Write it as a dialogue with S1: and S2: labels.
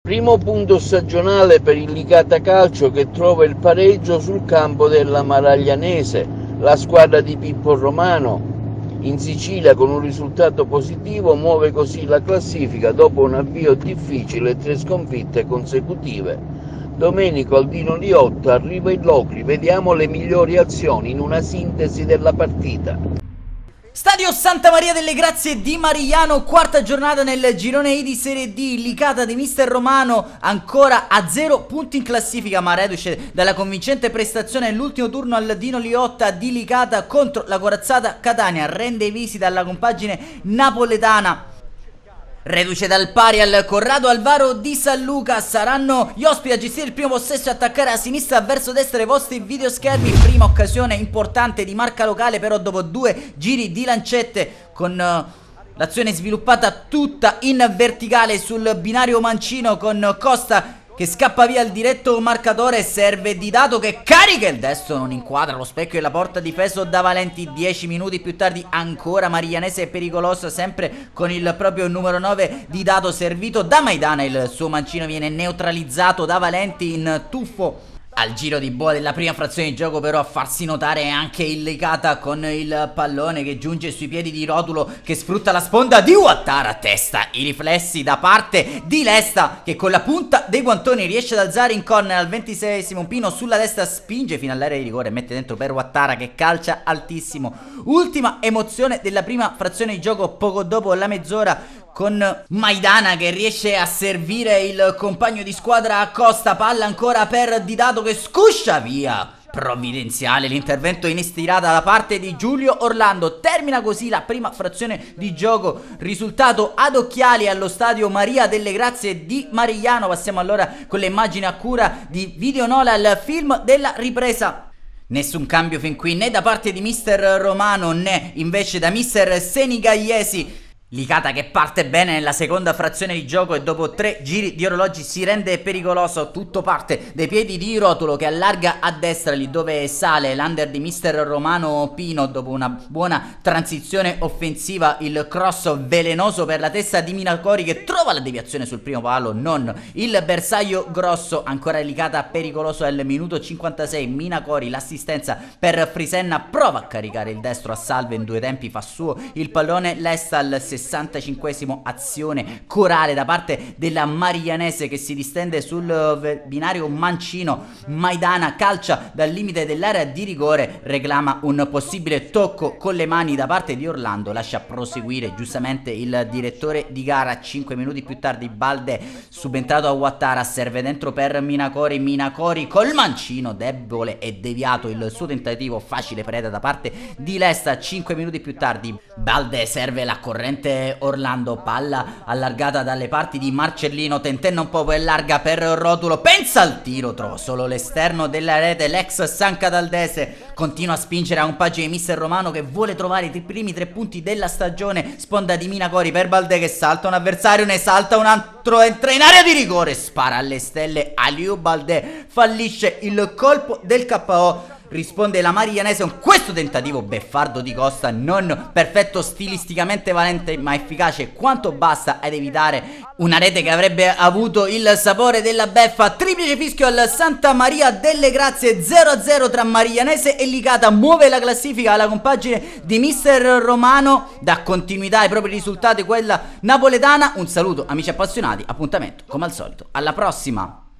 S1: Primo punto stagionale per il Licata Calcio che trova il pareggio sul campo della Maraglianese. La squadra di Pippo Romano in Sicilia con un risultato positivo muove così la classifica dopo un avvio difficile e 3 sconfitte consecutive. Domenico Aldino Liotta arriva in Locri, vediamo le migliori azioni in una sintesi della partita.
S2: Stadio Santa Maria delle Grazie di Marigliano, quarta giornata nel girone I di Serie D, Licata di mister Romano ancora a 0 punti in classifica, ma reduce dalla convincente prestazione nell'ultimo turno al Dino Liotta di Licata contro la corazzata Catania, rende visita alla compagine napoletana. Reduce dal pari al Corrado Alvaro di San Luca, saranno gli ospiti a gestire il primo possesso e attaccare a sinistra verso destra i vostri videoschermi. Prima occasione importante di marca locale però dopo 2 giri di lancette con l'azione sviluppata tutta in verticale sul binario mancino con Costa che scappa via il diretto marcatore, serve Di Dato che carica il destro, non inquadra lo specchio e la porta difeso da Valenti. 10 minuti più tardi ancora Mariglianese pericoloso, sempre con il proprio numero 9 Di Dato servito da Maidana, il suo mancino viene neutralizzato da Valenti in tuffo. Al giro di boa della prima frazione di gioco però a farsi notare è anche il Licata con il pallone che giunge sui piedi di Rotulo che sfrutta la sponda di Ouattara, testa i riflessi da parte di Lesta che con la punta dei guantoni riesce ad alzare in corner al 26esimo. Pino sulla destra spinge fino all'area di rigore e mette dentro per Ouattara che calcia altissimo. Ultima emozione della prima frazione di gioco poco dopo la mezz'ora con Maidana che riesce a servire il compagno di squadra a Costa, palla ancora per Di Dato che scuscia via. Provvidenziale l'intervento in stirata da parte di Giulio Orlando. Termina così la prima frazione di gioco, risultato ad occhiali allo stadio Maria delle Grazie di Marigliano. Passiamo allora con le immagini a cura di Videonola, il film della ripresa. Nessun cambio fin qui né da parte di mister Romano né invece da mister Senigalliesi. Licata che parte bene nella seconda frazione di gioco e dopo 3 giri di orologi si rende pericoloso. Tutto parte dai piedi di Rotulo che allarga a destra lì dove sale l'under di mister Romano Pino. Dopo una buona transizione offensiva il cross velenoso per la testa di Minacori che trova la deviazione sul primo palo, non il bersaglio grosso. Ancora Licata pericoloso al minuto 56. Minacori l'assistenza per Frisenna, prova a caricare il destro a salve in 2 tempi, fa suo il pallone. Lesta al 65esimo, azione corale da parte della Mariglianese che si distende sul binario mancino. Maidana calcia dal limite dell'area di rigore, reclama un possibile tocco con le mani da parte di Orlando, lascia proseguire giustamente il direttore di gara. 5 minuti più tardi Balde subentrato a Ouattara serve dentro per Minacori. Minacori col mancino debole e deviato il suo tentativo, facile preda da parte di Lesta. 5 minuti più tardi Balde serve la corrente Orlando, palla allargata dalle parti di Marcellino, tentenna un po' più larga per Rotulo, pensa al tiro, trova solo l'esterno della rete. L'ex San Cataldese continua a spingere a un paggio di mister Romano che vuole trovare i primi 3 punti della stagione. Sponda di Minacori per Balde che salta un avversario, ne salta un altro, entra in area di rigore, spara alle stelle. Aliou Balde fallisce il colpo del KO. Risponde la Mariglianese con questo tentativo beffardo di Costa, non perfetto stilisticamente valente ma efficace quanto basta ad evitare una rete che avrebbe avuto il sapore della beffa. Triplice fischio al Santa Maria delle Grazie, 0-0 tra Mariglianese e Licata, muove la classifica alla compagine di mister Romano, dà continuità ai propri risultati quella napoletana. Un saluto amici appassionati, appuntamento come al solito alla prossima.